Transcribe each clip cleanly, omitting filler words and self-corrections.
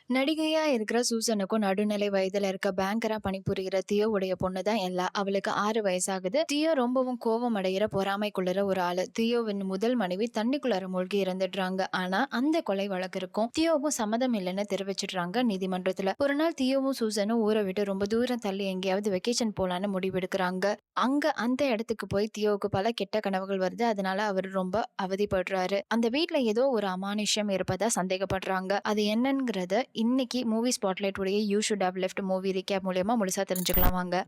நடிகையா இருக்கிற சூசனுக்கும் நடுநிலை வயதுல இருக்க பேங்கரா பணிபுரிகிற தியோவுடைய பொண்ணு தான் எல்லா. அவளுக்கு 6 வயசாகுது. தியோ ரொம்பவும் கோபம் அடைகிற பொறாமைக்குள்ளுற ஒரு ஆளு. தியோவின் முதல் மனைவி தண்ணிக்குள்ளார மூழ்கி இறந்துடுறாங்க. ஆனா அந்த கொலை வழக்கிற்கும் தியோவும் சம்மதம் இல்லைன்னு தெரிவிச்சிடுறாங்க நீதிமன்றத்துல. ஒரு நாள் தியோவும் சூசனும் ஊரை விட்டு ரொம்ப தூரம் தள்ளி எங்கேயாவது வெக்கேஷன் போலான்னு முடிவெடுக்கிறாங்க. அங்க அந்த இடத்துக்கு போய் தியோவுக்கு பல கெட்ட கனவுகள் வருது. அதனால அவர் ரொம்ப அவதிப்படுறாரு. அந்த வீட்ல ஏதோ ஒரு அமானுஷ்யம் இருப்பதா சந்தேகப்படுறாங்க. அது என்னங்கிறத இன்னைக்கு மூவி ஸ்பாட்லைட் உடைய you should have left movie recap மூலியமா முழுசா தெரிஞ்சுக்கலாம் வாங்க.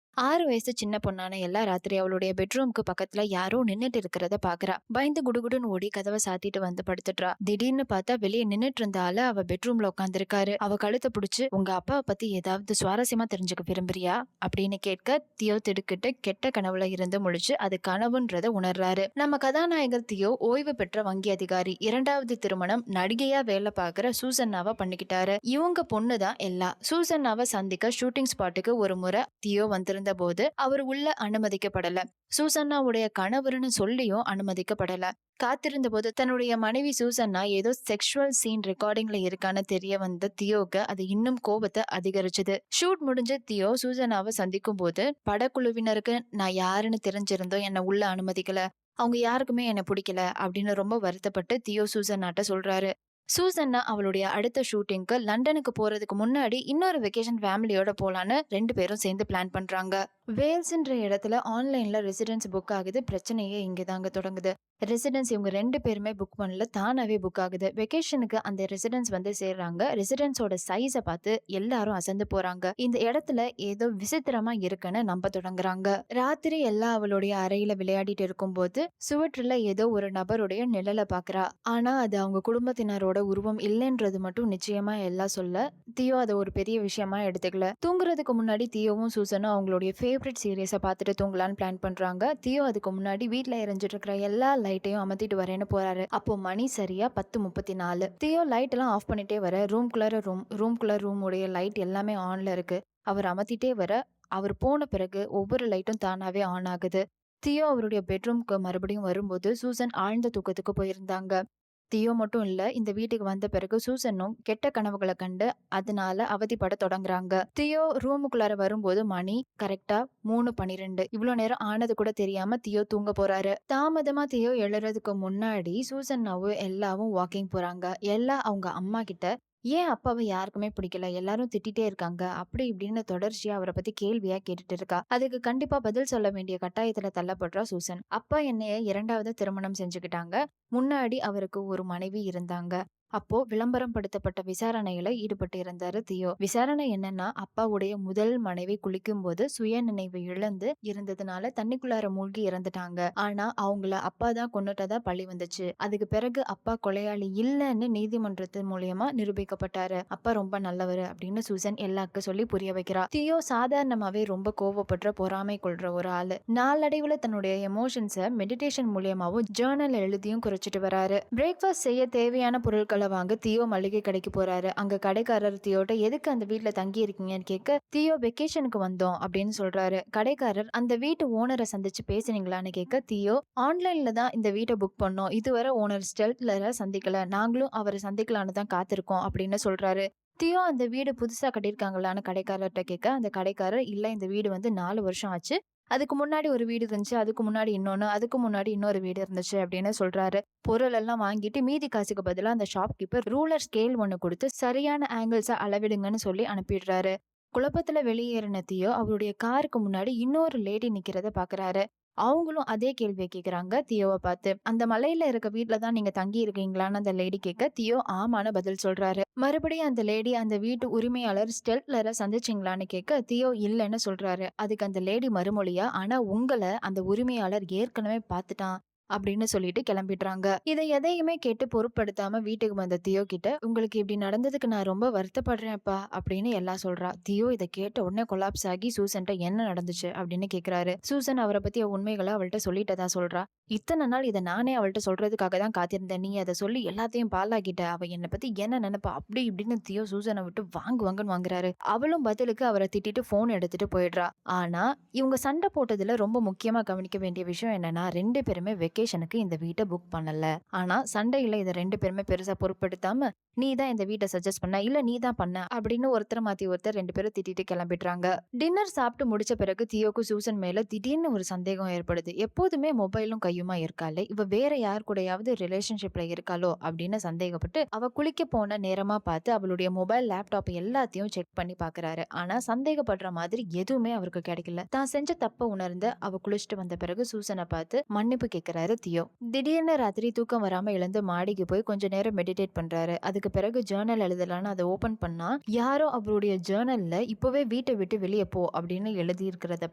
6 வயசு சின்ன பொண்ணான எல்லா ராத்திரி அவளுடைய பெட்ரூம்க்கு பக்கத்துல யாரோ நின்னுட்டு இருக்கிறத பாக்குறா. பயந்து குடுகுடுன்னு ஓடி கதவை சாத்திட்டு வந்து படுத்துட்டா. திடீர்னு பார்த்தா வெளியே நின்னுட்டு இருந்த ஆளு அவ பெட்ரூம்ல உட்காந்துருக்காரு. அவ கழுத்தை பிடிச்சு, உங்க அப்பாவை பத்தி ஏதாவது சுவாரஸ்யமா தெரிஞ்சுக்க விரும்புறியா அப்படின்னு கேட்க, தியோ திடுக்கிட்டு கெட்ட கனவுல இருந்து முழிச்சு அது கனவுன்றத உணர்றாரு. நம்ம கதாநாயகர் தியோ ஓய்வு பெற்ற வங்கி அதிகாரி. 2வது திருமணம் நடிகையா வேலை பார்க்கிற சூசன்னாவை பண்ணிக்கிட்டாரு. இவங்க பொண்ணுதான் எல்லா. சூசன்னாவை சந்திக்க ஷூட்டிங் ஸ்பாட்டுக்கு ஒரு முறை தியோ வந்திருந்த போது அவர் உள்ள அனுமதிக்கப்படல. சூசன்னாவுடைய கணவர்னு சொல்லியும் அனுமதிக்கப்படல. காத்திருந்த போது தன்னுடைய மனைவி சூசன்னா ஏதோ செக்ஷுவல் சீன் ரெக்கார்டிங்ல இருக்கான்னு தெரிய வந்த தியோக்கு அது இன்னும் கோபத்தை அதிகரிச்சது. ஷூட் முடிஞ்ச தியோ சூசன்னாவை சந்திக்கும் போது, படக்குழுவினருக்கு நான் யாருன்னு தெரிஞ்சிருந்தோம் என்ன உள்ள அனுமதிக்கல, அவங்க யாருக்குமே என்ன பிடிக்கல அப்படின்னு ரொம்ப வருத்தப்பட்டு தியோ சூசன்னாட்ட சொல்றாரு. சூசன்னா அவளுடைய அடுத்த ஷூட்டிங்க்கு லண்டனுக்கு போறதுக்கு முன்னாடி இன்னொரு வெக்கேஷன் ஃபேமிலியோட போலான்னு 2 பேரும் சேர்ந்து பிளான் பண்றாங்க. வேல்ஸ்ன்ற இடத்துல ஆன்லைன்ல ரெசிடென்ஸ் புக் ஆகுது. பிரச்சனையே இங்கதாங்க தொடங்குது. ரெசிடென்ஸ் இவங்க 2 பேருமே புக் பண்ணல, தானாவே புக் ஆகுது. வெக்கேஷனுக்கு அந்த ரெசிடென்ஸ் வந்து சேர்றாங்க. ரெசிடென்ஸோட சைஸை பார்த்து எல்லாரும் அசந்து போறாங்க. இந்த இடத்துல ஏதோ விசித்திரமா இருக்குன்னு நம்ப தொடங்குறாங்க. ராத்திரி எல்லாம் அவளுடைய அறையில விளையாடிட்டு இருக்கும்போது சுவற்றுல ஏதோ ஒரு நபருடைய நிழலை பாக்குறா. ஆனா அது அவங்க குடும்பத்தினரோட உருவம் இல்லைன்றது மட்டும் நிச்சயமா எல்லாம் சொல்ல, தியோ அதை ஒரு பெரிய விஷயமா எடுத்துக்கல. தூங்குறதுக்கு முன்னாடி தியோவும் சூசனும் அவங்களுடைய ஃபேவரட் சீரியஸை பார்த்துட்டு தூங்கலான்னு பிளான் பண்றாங்க. தியோ அதுக்கு முன்னாடி வீட்டுல எரிஞ்சிட்டு இருக்கிற எல்லா லைட்டையும் அமர்த்திட்டு வரேன்னு போறாரு. அப்போ மணி சரியா 10:34. தியோ லைட் எல்லாம் ஆஃப் பண்ணிட்டே வர ரூம்குள்ள உடைய லைட் எல்லாமே ஆன்ல இருக்கு. அவர் அமர்த்திட்டே வர அவர் போன பிறகு ஒவ்வொரு லைட்டும் தானாவே ஆன் ஆகுது. தியோ அவருடைய பெட்ரூம்க்கு மறுபடியும் வரும்போது சூசன் ஆழ்ந்த தூக்கத்துக்கு போயிருந்தாங்க. தியோ மட்டும் இல்ல, இந்த வீட்டுக்கு வந்த பிறகு சூசனும் கெட்ட கனவுகளை கண்டு அதனால அவதிப்பட தொடங்குறாங்க. தியோ ரூமுக்குள்ளார வரும்போது மணி கரெக்டா 3:12. இவ்வளவு நேரம் ஆனது கூட தெரியாம தியோ தூங்க போறாரு. தாமதமா தியோ எழுறதுக்கு முன்னாடி சூசன்னாவும் எல்லாவும் வாக்கிங் போறாங்க. எல்லா அவங்க அம்மா கிட்ட ஏன் அப்பாவை யாருக்குமே பிடிக்கல, எல்லாரும் திட்டிட்டே இருக்காங்க அப்படி இப்படின்னு தொடர்ச்சியா அவரை பத்தி கேள்வியா கேட்டுட்டு இருக்கா. அதுக்கு கண்டிப்பா பதில் சொல்ல வேண்டிய கட்டாயத்துல தள்ளப்படுறா சூசன். அப்பா என்னைய 2வது திருமணம் செஞ்சுக்கிட்டாங்க. முன்னாடி அவருக்கு ஒரு மனைவி இருந்தாங்க. அப்போ விளம்பரம் படுத்தப்பட்ட விசாரணையில ஈடுபட்டு இருந்தாரு தியோ. விசாரணை என்னன்னா, அப்பாவுடைய முதல் மனைவி குளிக்கும் போது சுய நினைவு இழந்து இருந்ததுனால தண்ணிக்குள்ளார மூழ்கி இறந்துட்டாங்க. ஆனா அவங்கள அப்பா தான் கொன்னுட்டதா பழி வந்துச்சு. அதுக்கு பிறகு அப்பா கொலையாளி இல்லைன்னு நீதிமன்றத்தின் மூலியமா நிரூபிக்கப்பட்டாரு. அப்பா ரொம்ப நல்லவரு அப்படின்னு சூசன் எல்லாருக்கும் சொல்லி புரிய வைக்கிறா. தியோ சாதாரணமாவே ரொம்ப கோவப்படுற பொறாமை கொள்ற ஒரு ஆளு. நாளடைவுல தன்னுடைய எமோஷன்ஸை மெடிடேஷன் மூலியமாவும் ஜேர்னல் எழுதியும் குறைச்சிட்டு வராரு. பிரேக்ஃபாஸ்ட் செய்ய தேவையான பொருட்களை வாங்க தியோ மளிகை கடைக்கு போறாரு. அங்க கடைக்காரர் தியோட்ட எதுக்கு அந்த வீட்டுல தங்கி இருக்கீங்கன்னு கேட்க, தியோ வெக்கேஷனுக்கு வந்தோம் அப்படின்னு சொல்றாரு. கடைக்காரர் அந்த வீட்டு ஓனரை சந்திச்சு பேசுனீங்களான்னு கேட்க, தியோ ஆன்லைன்ல தான் இந்த வீட்டை புக் பண்ணோம், இதுவரை ஓனர் ஸ்டெல்ட்லரை சந்திக்கல, நாங்களும் அவரை சந்திக்கலான்னு தான் காத்திருக்கோம் அப்படின்னு சொல்றாரு. தியோ அந்த வீடு புதுசா கட்டியிருக்காங்களான்னு கடைக்காரர்கிட்ட கேட்க, அந்த கடைக்காரர் இல்ல, இந்த வீடு வந்து 4 வருஷம் ஆச்சு, அதுக்கு முன்னாடி ஒரு வீடு இருந்துச்சு, அதுக்கு முன்னாடி இன்னொன்னு, அதுக்கு முன்னாடி இன்னொரு வீடு இருந்துச்சு அப்படின்னு சொல்றாரு. பொருள் எல்லாம் வாங்கிட்டு மீதி காசுக்கு பதிலா அந்த ஷாப்கீப்பர் ரூலர் ஸ்கேல் ஒண்ணு கொடுத்து சரியான ஆங்கிள்ஸை அளவிடுங்கன்னு சொல்லி அனுப்பிடுறாரு. குழப்பத்துல வெளியேறின தியோ அவருடைய காருக்கு முன்னாடி இன்னொரு லேடி நிக்கிறத பாக்குறாரு. அவங்களும் அதே கேள்வியை கேக்குறாங்க தியோவை பார்த்து. அந்த மலையில இருக்க வீட்டுல தான் நீங்க தங்கி இருக்கீங்களான்னு அந்த லேடி கேட்க, தியோ ஆமான்னு பதில் சொல்றாரு. மறுபடியும் அந்த லேடி அந்த வீட்டு உரிமையாளர் ஸ்டெல்ட்லரை சந்திச்சிங்களான்னு கேட்க, தியோ இல்லைன்னு சொல்றாரு. அதுக்கு அந்த லேடி மறுமொழியா, ஆனா உங்களை அந்த உரிமையாளர் ஏற்கனவே பார்த்துட்டான் அப்படின்னு சொல்லிட்டு கிளம்பிடுறாங்க. இதை எதையுமே கேட்டு பொருட்படுத்தாம வீட்டுக்கு வந்த தியோ கிட்ட, உங்களுக்கு இப்படி நடந்ததுக்கு நான் ரொம்ப வருத்தப்படுறேன்ப்பா அப்படின்னு எல்லாம் சொல்றா. தியோ இதை கேட்ட உடனே கொலாப்ஸ் ஆகி சூசன்ட்ட என்ன நடந்துச்சு அப்படின்னு கேக்குறாரு. சூசன் அவரை பத்திய உண்மைகளை அவள்கிட்ட சொல்லிட்டதா சொல்றா. இத்தனை நாள் இதை நானே அவள்கிட்ட சொல்றதுக்காக தான் காத்திருந்தேன். நீ அதை சொல்லி எல்லாத்தையும் பாழாக்கிட்ட. அவ என்னை பத்தி என்ன நினைப்பா அப்படி இப்படின்னு தியோ சூசனை விட்டு வாங்குவாங்கன்னு வாங்குறாரு. அவளும் பதிலுக்கு அவரை திட்டிட்டு போன் எடுத்துட்டு போயிடுறா. ஆனா இவங்க சண்டை போட்டதுல ரொம்ப முக்கியமா கவனிக்க வேண்டிய விஷயம் என்னன்னா, 2 பேருமே வெக்கேஷனுக்கு இந்த வீட்டை புக் பண்ணல. ஆனா சண்டையில இதை 2 பேருமே பெருசா பொருட்படுத்தாம, நீ தான் இந்த வீட்டை சஜஸ்ட் பண்ண, இல்ல நீ தான் பண்ண அப்படின்னு ஒருத்தர் மாத்தி ஒருத்தர் 2 பேரும் திட்டிட்டு கிளம்பிடுறாங்க. டின்னர் சாப்பிட்டு முடிச்ச பிறகு தியோக்கு சூசன் மேல திடீர்னு ஒரு சந்தேகம் ஏற்படுது. எப்போதுமே மொபைலும் கையுமா இருக்காளே, இவ வேற யார் கூடயாவது ரிலேஷன்ஷிப்ல இருக்காளோ அப்படின்னு சந்தேகப்பட்டு அவ குளிக்க போன நேரமா பார்த்து அவளுடைய மொபைல் லேப்டாப் எல்லாத்தையும் செக் பண்ணி பாக்குறாரு. ஆனா சந்தேகப்படுற மாதிரி எதுவுமே அவருக்கு கிடைக்கல. தான் செஞ்ச தப்ப உணர்ந்து அவ குளிச்சுட்டு வந்த பிறகு சூசனை பார்த்து மன்னிப்பு கேட்கிறாரு தியோ. திடீர்னு ராத்திரி தூக்கம் வராம எழுந்து மாடிக்கு போய் கொஞ்ச நேரம் மெடிடேட் பண்றாரு. அதுக்கு பிறகு ஜேர்னல் எழுதலான்னு அதை ஓபன் பண்ணா, யாரோ அவருடைய ஜேர்னல்ல இப்பவே வீட்டை விட்டு வெளியே போ அப்படின்னு எழுதி இருக்கிறத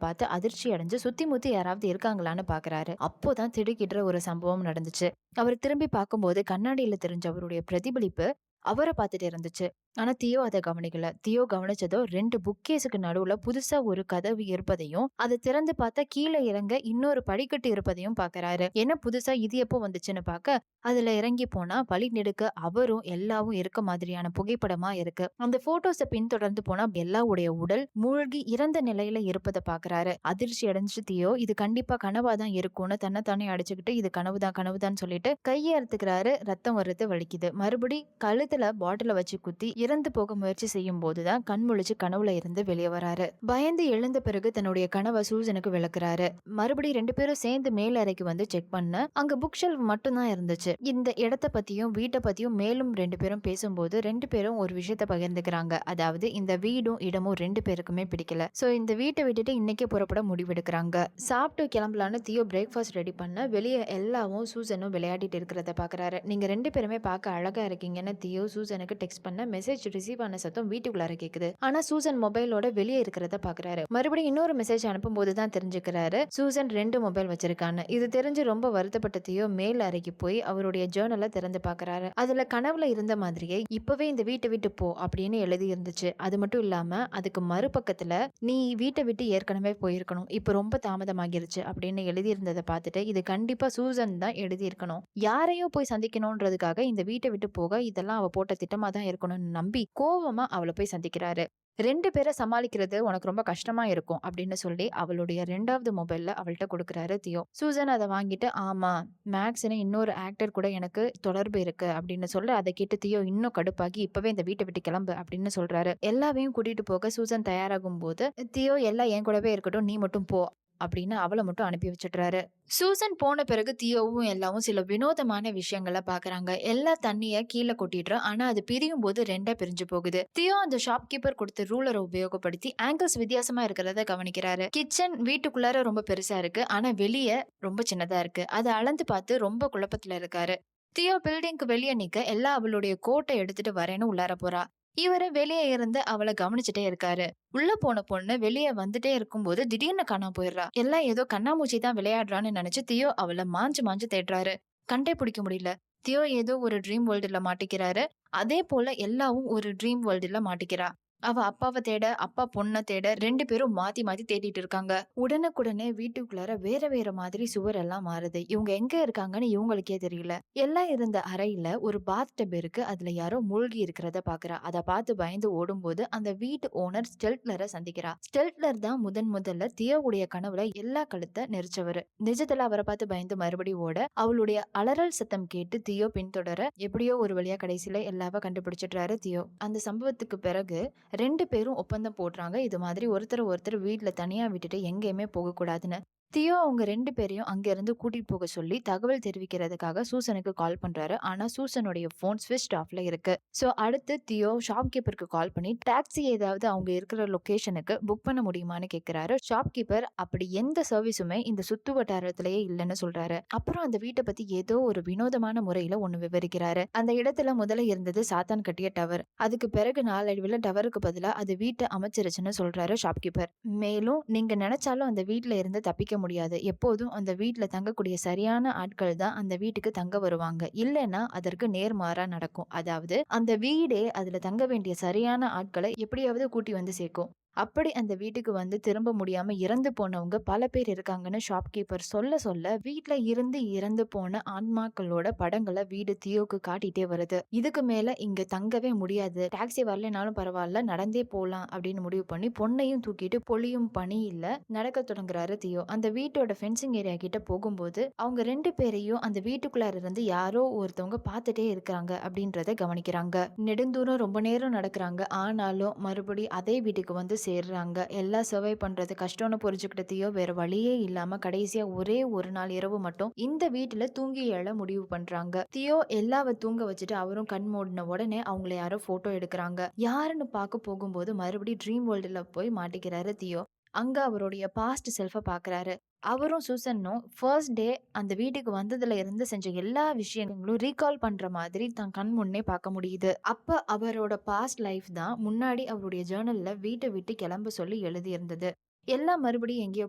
பார்த்து அதிர்ச்சி அடைஞ்சு சுத்தி முத்தி யாராவது இருக்காங்களான்னு பாக்குறாரு. அப்போதான் திடுக்கிடுற ஒரு சம்பவம் நடந்துச்சு. அவர் திரும்பி பார்க்கும்போது கண்ணாடியில தெரிஞ்ச அவருடைய பிரதிபலிப்பு அவரை பார்த்துட்டு இருந்துச்சு. ஆனா தியோ அதை கவனிக்கல. தியோ கவனிச்சதோ 2 புக்கேஸுக்கு நடுவுல புதுசா ஒரு கதவு இருப்பதையும், அதை திறந்து பார்த்தா கீழே இறங்க இன்னொரு படிக்கட்டு இருப்பதையும் பாக்குறாரு. என்ன புதுசா இது எப்போ வந்துச்சுன்னு பார்க்க, அதுல இறங்கி போனா வழி நெடுக்க அவரும் எல்லாவும் இருக்க மாதிரியான புகைப்படமா இருக்கு. அந்த போட்டோஸை பின்தொடர்ந்து போனா எல்லாவுடைய உடல் மூழ்கி இறந்த நிலையில இருப்பதை பாக்குறாரு. அதிர்ச்சி அடைஞ்சு தியோ இது கண்டிப்பா கனவாதான் இருக்கும்னு தன்னைத்தானே அடிச்சுக்கிட்டு இது கனவுதான் கனவுதான் சொல்லிட்டு கையை அறுத்துக்கிறாரு. ரத்தம் வர்றது வலிக்குது. மறுபடி கழுத்துல பாட்டில வச்சு குத்தி இறந்து போக முயற்சி செய்யும் போதுதான் கண் முழிச்சு கனவுல இருந்து வெளியே வராரு. பயந்து எழுந்த பிறகு தன்னுடைய கனவை சூசனுக்கு விளக்குறாரு. மறுபடியும் 2 பேரும் சேர்ந்து மேல் அறைக்கு வந்து செக் பண்ண அங்க புக் ஷெல்ஃப் மட்டும்தான் இருந்துச்சு. இந்த இடத்த பத்தியும் வீட்டை பத்தியும் மேலும் 2 பேரும் பேசும்போது 2 பேரும் ஒரு விஷயத்த பகிர்ந்துக்கிறாங்க. அதாவது இந்த வீடும் இடமும் 2 பேருக்குமே பிடிக்கல. சோ இந்த வீட்டை விட்டுட்டு இன்னைக்கே புறப்பட முடிவெடுக்கிறாங்க. சாப்பிட்டு கிளம்பலான்னு தியோ பிரேக்ஃபாஸ்ட் ரெடி பண்ண வெளியே எல்லாவும் சூசனும் விளையாடிட்டு இருக்கிறத பாக்குறாரு. நீங்க 2 பேருமே பார்க்க அழகா இருக்கீங்கன்னு தியோ சூசனுக்கு டெக்ஸ்ட் பண்ண மெசேஜ் ரிசீவ் ஆன சத்தம் வீட்டுக்குள்ளார கேக்குது. ஆனா சூசன் மொபைலோட வெளியே இருக்கிறத பாக்குறாரு. மறுபடியும் இன்னொரு மெசேஜ் அனுப்பும் போதுதான் தெரிஞ்சுக்கிறாரு சூசன் 2 மொபைல் வச்சிருக்கான்னு. இது தெரிஞ்சு ரொம்ப வருத்தப்பட்ட தியோ மேல் அறைக்கு போய் அவருடைய ஜேர்னலை திறந்து பாக்குறாரு. அதுல கனவுல இருந்த மாதிரியே இப்பவே இந்த வீட்டை விட்டு போ அப்படின்னு எழுதி இருந்துச்சு. அது மட்டும் இல்லாம அதுக்கு மறுபக்கத்துல நீ வீட்டை விட்டு ஏற்கனவே போயிருக்கணும், இப்ப ரொம்ப தாமதமாகிருச்சு அப்படின்னு எழுதி இருந்ததை பார்த்துட்டு இது கண்டிப்பா சூசன் தான் எழுதி இருக்கணும். யாரையோ போய் சந்திக்கணும்ன்றதுக்காக இந்த வீட்டை விட்டு போக இதெல்லாம் அவ போட்ட திட்டமா தான் இருக்கணும்னு நம்பி கோவமா அவளை போய் சந்திக்கிறாரு. 2 பேரை சமாளிக்கிறது உனக்கு ரொம்ப கஷ்டமா இருக்கும் அப்படின்னு சொல்லி அவளுடைய 2வது மொபைல்ல அவள்கிட்ட கொடுக்குறாரு தியோ. சூசன் அதை வாங்கிட்டு ஆமா மேக்ஸ்னு இன்னொரு ஆக்டர் கூட எனக்கு தொடர்பு இருக்கு அப்படின்னு சொல்ல அதை கேட்டு தியோ இன்னும் கடுப்பாகி இப்பவே இந்த வீட்டை விட்டு கிளம்பு அப்படின்னு சொல்றாரு. எல்லாவையும் கூட்டிட்டு போக சூசன் தயாராகும் போது தியோ எல்லாம் என் கூடவே இருக்கட்டும், நீ மட்டும் போ அப்படின்னு அவளை மட்டும் அனுப்பி வச்சிடுறாரு. சூசன் போன பிறகு தியோவும் எல்லாவும் சில வினோதமான விஷயங்களை பாக்குறாங்க. எல்லா தண்ணிய கீழே கொட்டிடுற, ஆனா அது பிரியும் போது 2 பிரிஞ்சு போகுது. தியோ அந்த ஷாப்கீப்பர் கொடுத்த ரூலரை உபயோகப்படுத்தி ஆங்கிள்ஸ் வித்தியாசமா இருக்கிறத கவனிக்கிறாரு. கிச்சன் வீட்டுக்குள்ளார ரொம்ப பெருசா இருக்கு, ஆனா வெளியே ரொம்ப சின்னதா இருக்கு. அதை அளந்து பார்த்து ரொம்ப குழப்பத்துல இருக்காரு. தியோ பில்டிங்க்கு வெளியே நிக்க எல்லா அவளுடைய கோட்டை எடுத்துட்டு வரேன்னு உள்ளார போறா. இவரு வெளியே இருந்து அவளை கவனிச்சுட்டே இருக்காரு. உள்ள போன பொண்ணு வெளியே வந்துட்டே இருக்கும்போது திடீர்னு காணாம போயிடுறா. எல்லாம் ஏதோ கண்ணாமூச்சி தான் விளையாடுறான்னு நினைச்சு தியோ அவளை மாஞ்சு மாஞ்சு தேடுறாரு. கண்டே பிடிக்க முடியல. தியோ ஏதோ ஒரு ட்ரீம் வேர்ல்டுல மாட்டிக்கிறாரு. அதே போல எல்லாவும் ஒரு ட்ரீம் வேர்ல்டுல மாட்டிக்கிறா. அவ அப்பாவை தேட, அப்பா பொண்ணை தேட 2 பேரும் மாத்தி மாத்தி தேடிட்டு இருக்காங்க. உடனுக்குடனே வீட்டுக்குள்ளார வேற வேற மாதிரி சுவர் எல்லாம் மாறுது. இவங்க எங்க இருக்காங்கன்னு இவங்களுக்கே தெரியல. எல்லாம் இருந்த அறையில ஒரு பாத் டப் இருக்கு. அதுல யாரோ மூழ்கி இருக்கிறத பாக்குறா. அதை பார்த்து பயந்து ஓடும்போது அந்த வீட்டு ஓனர் ஸ்டெல்ட்லரை சந்திக்கிறா. ஸ்டெல்ட்லர் தான் முதல்ல தியோவுடைய கனவுல எல்லா கழுத்தை நெரிச்சவரு. நிஜத்துல அவரை பார்த்து பயந்து மறுபடியும் ஓட அவளுடைய அலறல் சத்தம் கேட்டு தியோ பின்தொடர எப்படியோ ஒரு வழியா கடைசியில எல்லாவ கண்டுபிடிச்சிடுறாரு தியோ. அந்த சம்பவத்துக்கு பிறகு 2 பேரும் ஒப்பந்தம் போடுறாங்க. இது மாதிரி ஒருத்தர் வீட்டுல தனியா விட்டுட்டு எங்கேயுமே போக கூடாதுன்னு. தியோ அவங்க 2 பேரையும் அங்கிருந்து கூட்டிட்டு போக சொல்லி தகவல் தெரிவிக்கிறதுக்காக சூசனுக்கு கால் பண்றாரு. ஆனா சூசனுடைய போன் ஸ்விட்ச் ஆஃப்ல இருக்கு. சோ அடுத்து தியோ ஷாப்கீப்பருக்கு கால் பண்ணி டாக்ஸி ஏதாவது அவங்க இருக்கிற லொகேஷனுக்கு புக் பண்ண முடியுமான்னு கேக்குறாரு. ஷாப்கீப்பர் அப்படி எந்த சர்வீஸுமே இந்த சுத்து வட்டாரத்திலேயே இல்லைன்னு சொல்றாரு. அப்புறம் அந்த வீட்டை பத்தி ஏதோ ஒரு வினோதமான முறையில ஒண்ணு விவரிக்கிறாரு. அந்த இடத்துல முதல்ல இருந்தது சாத்தான் கட்டிய டவர். அதுக்கு பிறகு நாளடைவில் டவருக்கு பதிலா அது வீட்டை அமைச்சிருச்சுன்னு சொல்றாரு ஷாப்கீப்பர். மேலும் நீங்க நினைச்சாலும் அந்த வீட்டுல இருந்து தப்பிக்க முடியாது. எப்போதும் அந்த வீட்டுல தங்கக்கூடிய சரியான ஆட்கள் தான் அந்த வீட்டுக்கு தங்க வருவாங்க. இல்லைன்னா அதற்கு நேர்மாறா நடக்கும். அதாவது அந்த வீடே அதுல தங்க வேண்டிய சரியான ஆட்களை எப்படியாவது கூட்டி வந்து சேர்க்கும். அப்படி அந்த வீட்டுக்கு வந்து திரும்ப முடியாம இறந்து போனவங்க பல பேர் இருக்காங்கன்னு ஷாப்கீப்பர் சொல்ல சொல்ல வீட்ல இருந்து இறந்து போன ஆன்மாக்களோட படங்களை வீடு தியோக்கு காட்டிட்டே வருது. இதுக்கு மேல இங்க தங்கவே முடியாது, டாக்ஸி வரலைனாலும் பரவாயில்ல, நடந்தே போலாம் அப்படின்னு முடிவு பண்ணி பொண்ணையும் தூக்கிட்டு பொழியும் பனியில நடக்க தொடங்குறாரு தியோ. அந்த வீட்டோட ஃபென்சிங் ஏரியா கிட்ட போகும்போது அவங்க 2 பேரையும் அந்த வீட்டுக்குள்ளார இருந்து யாரோ ஒருத்தவங்க பார்த்துட்டே இருக்காங்க அப்படின்றத கவனிக்கிறாங்க. நெடுந்தூரம் ரொம்ப நேரம் நடக்கிறாங்க. ஆனாலும் மறுபடி அதே வீட்டுக்கு வந்து சேர்றாங்க. எல்லாம் சர்வை பண்றது கஷ்டம்னு புரிஞ்சுக்கிட்ட தியோ வேற வழியே இல்லாம கடைசியா ஒரே ஒரு நாள் இரவு மட்டும் இந்த வீட்டுல தூங்கி எழ முடிவு பண்றாங்க. தியோ எல்லாவ தூங்க வச்சுட்டு அவரும் கண் மூடின உடனே அவங்கள யாரோ போட்டோ எடுக்கிறாங்க. யாருன்னு பார்க்க போகும்போது மறுபடியும் ட்ரீம் வேர்ல்டுல போய் மாட்டிக்கிறாரு தியோ. அங்க அவருடைய பாஸ்ட் செல்ஃப பாக்குறாரு. அவரும் சூசன்னும் ஃபர்ஸ்ட் டே அந்த வீட்டுக்கு வந்ததுல இருந்து செஞ்ச எல்லா விஷயங்களும் ரீகால் பண்ற மாதிரி தன் கண் முன்னே பார்க்க முடியுது. அப்ப அவரோட பாஸ்ட் லைஃப் தான் முன்னாடி அவருடைய ஜேர்னல்ல வீட்டை விட்டு கிளம்ப சொல்லி எழுதியிருந்தது. எல்லாம் மறுபடியும் எங்கேயோ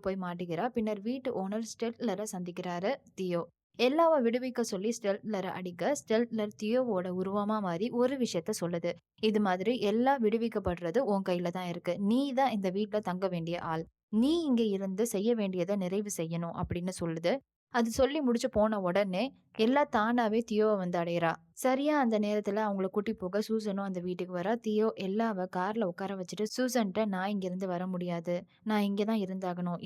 போய் மாட்டிக்கிறா. பின்னர் வீட்டு ஓனர் ஸ்டெல்லரை சந்திக்கிறாரு தியோ. எல்லாவ விடுவிக்க சொல்லி ஸ்டெல்லரை அடிக்க ஸ்டெல்லர் தியோவோட உருவமா மாறி ஒரு விஷயத்த சொல்லுது. இது மாதிரி எல்லாம் விடுவிக்கப்படுறது உன் கையில தான் இருக்கு. நீ தான் இந்த வீட்ல தங்க வேண்டிய ஆள். நீ இங்க இருந்து செய்ய வேண்டியதை நிறைவு செய்யணும் அப்படின்னு சொல்லுது. அது சொல்லி முடிச்சு போன உடனே எல்லாம் தானாவே தியோவை வந்து அடையறா. சரியா அந்த நேரத்துல அவங்கள கூட்டி போக சூசனும் அந்த வீட்டுக்கு வரா. தியோ எல்லாவ கார்ல உட்கார வச்சுட்டு சூசன்ட்ட நான் இங்க இருந்து வர முடியாது. நான் இங்கதான் இருந்தாகணும்.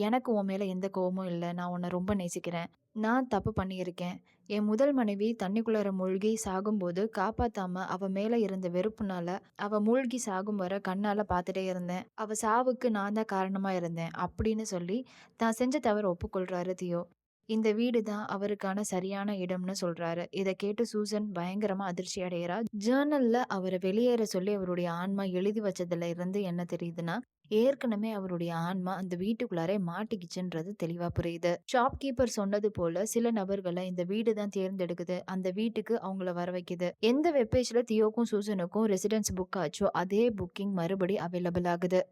எனக்கு உன் மேல எந்த கோவமும் இல்ல. நான் உன்னை ரொம்ப நேசிக்கிறேன். நான் தப்பு பண்ணியிருக்கேன். என் முதல் மனைவி தண்ணிக்குள்ளார மூழ்கி சாகும்போது காப்பாத்தாம அவ மேல இருந்த வெறுப்புனால அவ மூழ்கி சாகும் வரை கண்ணால பார்த்துட்டே இருந்தேன். அவ சாவுக்கு நான் தான் காரணமா இருந்தேன் அப்படின்னு சொல்லி தான் செஞ்ச தவற ஒப்புக்கொள்றாரு தியோ. இந்த வீடு தான் அவருக்கான சரியான இடம்னு சொல்றாரு. இத கேட்டு சூசன் பயங்கரமா அதிர்ச்சி அடையறா. ஜர்னல்ல அவரை வெளியேற சொல்லி அவருடைய ஆன்மா எழுதி வச்சதுல இருந்து என்ன தெரியுதுன்னா, ஏற்கனவே அவருடைய ஆன்மா அந்த வீட்டுக்குள்ளாரே மாட்டிக்கிச்சுன்றது தெளிவா புரியுது. ஷாப்கீப்பர் சொன்னது போல சில நபர்களை இந்த வீடு தான் தேர்ந்தெடுக்குது. அந்த வீட்டுக்கு அவங்கள வர வைக்குது. எந்த வெப்பேஜ்ல தியோக்கும் சூசனுக்கும் ரெசிடென்ஸ் புக் ஆச்சோ அதே புக்கிங் மறுபடி அவைலபிள் ஆகுது.